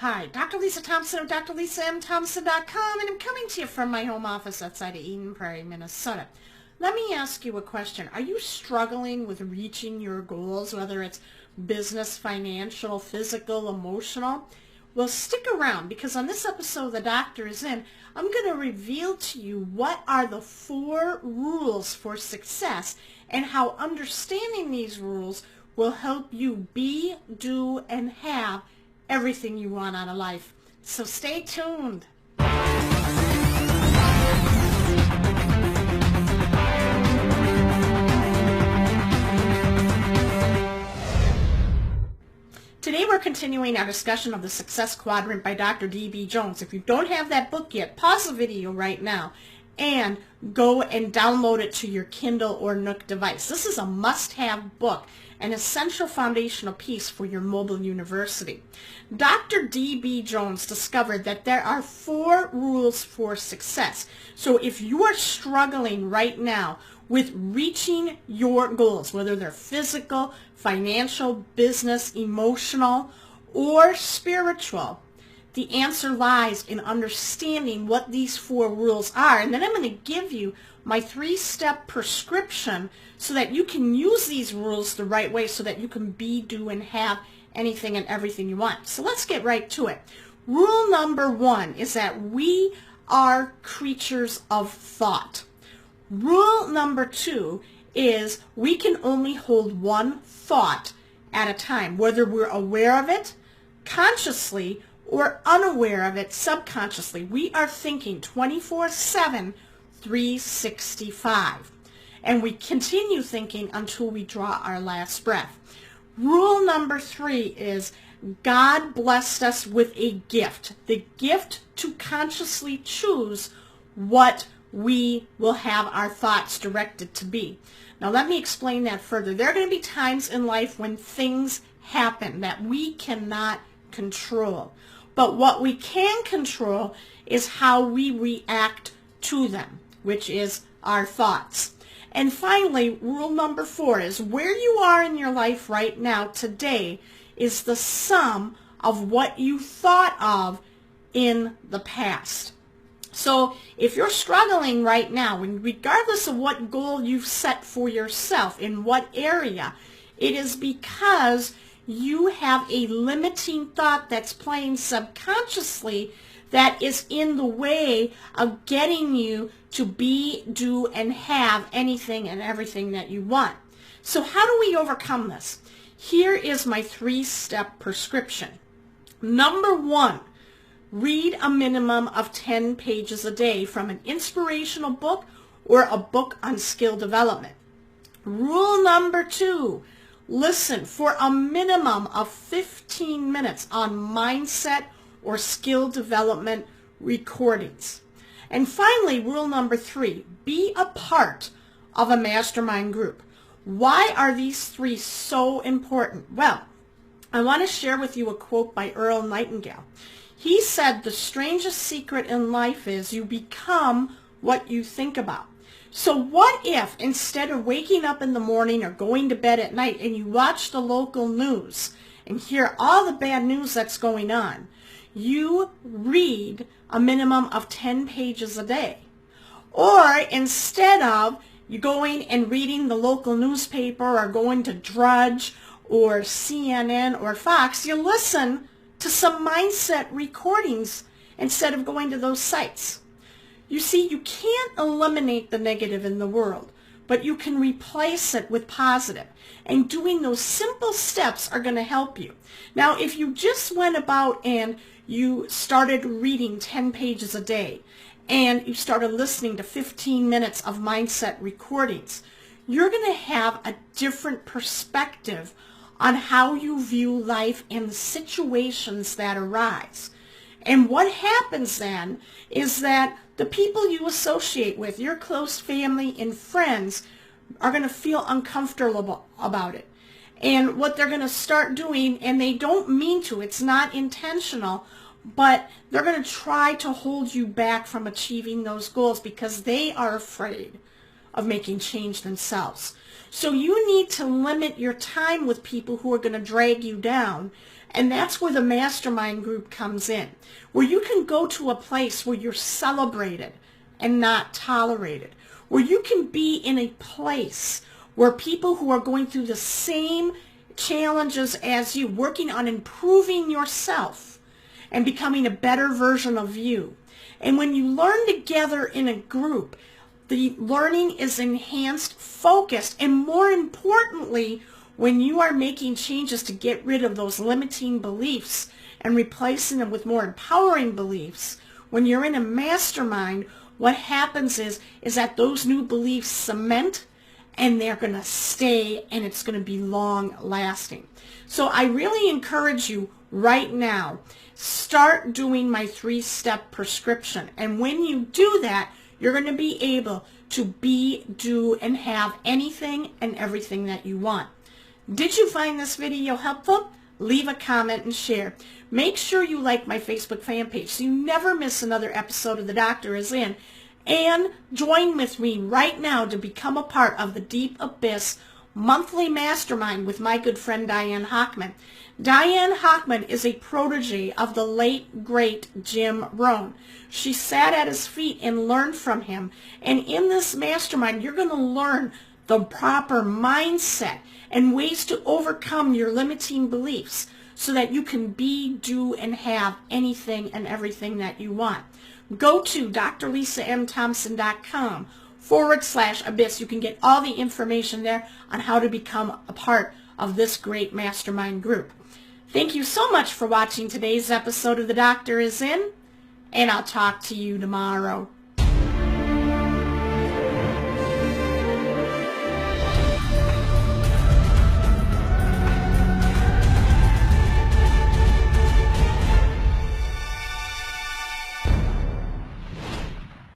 Hi, Dr. Lisa Thompson of drlisamthompson.com, and I'm coming to you from my home office outside of Eden Prairie, Minnesota. Let me ask you a question. Are you struggling with reaching your goals, whether it's business, financial, physical, emotional? Well, stick around, because on this episode The Doctor Is In, I'm going to reveal to you what are the 4 rules for success and how understanding these rules will help you be, do, and have everything you want out of life. So stay tuned. Today we're continuing our discussion of the Success Quadrant by Dr. D.B. Jones. If you don't have that book yet, pause the video right now and go and download it to your Kindle or Nook device. This is a must-have book, an essential foundational piece for your mobile university. Dr. D.B. Jones discovered that there are 4 rules for success. So if you are struggling right now with reaching your goals, whether they're physical, financial, business, emotional, or spiritual, the answer lies in understanding what these 4 rules are. And then I'm going to give you my 3-step prescription so that you can use these rules the right way so that you can be, do, and have anything and everything you want. So let's get right to it. Rule number 1 is that we are creatures of thought. Rule number 2 is we can only hold one thought at a time, whether we're aware of it consciously or unaware of it subconsciously. We are thinking 24/7, 365. And we continue thinking until we draw our last breath. Rule number 3 is God blessed us with a gift, the gift to consciously choose what we will have our thoughts directed to be. Now let me explain that further. There are going to be times in life when things happen that we cannot control. But what we can control is how we react to them, which is our thoughts. And finally, rule number 4 is where you are in your life right now today is the sum of what you thought of in the past. So if you're struggling right now, and regardless of what goal you've set for yourself, in what area, it is because you have a limiting thought that's playing subconsciously that is in the way of getting you to be, do, and have anything and everything that you want. So how do we overcome this? Here is my 3-step prescription. Number 1, read a minimum of 10 pages a day from an inspirational book or a book on skill development. Rule number 2, listen for a minimum of 15 minutes on mindset or skill development recordings. And finally, rule number 3, be a part of a mastermind group. Why are these 3 so important? Well, I want to share with you a quote by Earl Nightingale. He said, "The strangest secret in life is you become what you think about." So what if instead of waking up in the morning or going to bed at night and you watch the local news and hear all the bad news that's going on, you read a minimum of 10 pages a day? Or instead of you going and reading the local newspaper or going to Drudge or CNN or Fox, you listen to some mindset recordings instead of going to those sites. You see, you can't eliminate the negative in the world, but you can replace it with positive. And doing those simple steps are going to help you. Now, if you just went about and you started reading 10 pages a day and you started listening to 15 minutes of mindset recordings, you're going to have a different perspective on how you view life and the situations that arise. And what happens then is that the people you associate with, your close family and friends, are going to feel uncomfortable about it. And what they're going to start doing, and they don't mean to, it's not intentional, but they're going to try to hold you back from achieving those goals because they are afraid of making change themselves. So you need to limit your time with people who are going to drag you down And that's where the mastermind group comes in, where you can go to a place where you're celebrated and not tolerated, where you can be in a place where people who are going through the same challenges as you, working on improving yourself and becoming a better version of you. And when you learn together in a group, the learning is enhanced, focused, and more importantly, when you are making changes to get rid of those limiting beliefs and replacing them with more empowering beliefs, when you're in a mastermind, what happens is that those new beliefs cement and they're going to stay and it's going to be long lasting. So I really encourage you right now, start doing my 3-step prescription. And when you do that, you're going to be able to be, do, and have anything and everything that you want. Did you find this video helpful? Leave a comment and share. Make sure you like my Facebook fan page so you never miss another episode of The Doctor Is In. And join with me right now to become a part of the Deep Abyss monthly mastermind with my good friend Diane Hochman. Diane Hochman is a protege of the late, great Jim Rohn. She sat at his feet and learned from him. And in this mastermind, you're going to learn the proper mindset and ways to overcome your limiting beliefs so that you can be, do, and have anything and everything that you want. Go to drlisamthompson.com/abyss. You can get all the information there on how to become a part of this great mastermind group. Thank you so much for watching today's episode of The Doctor Is In, and I'll talk to you tomorrow.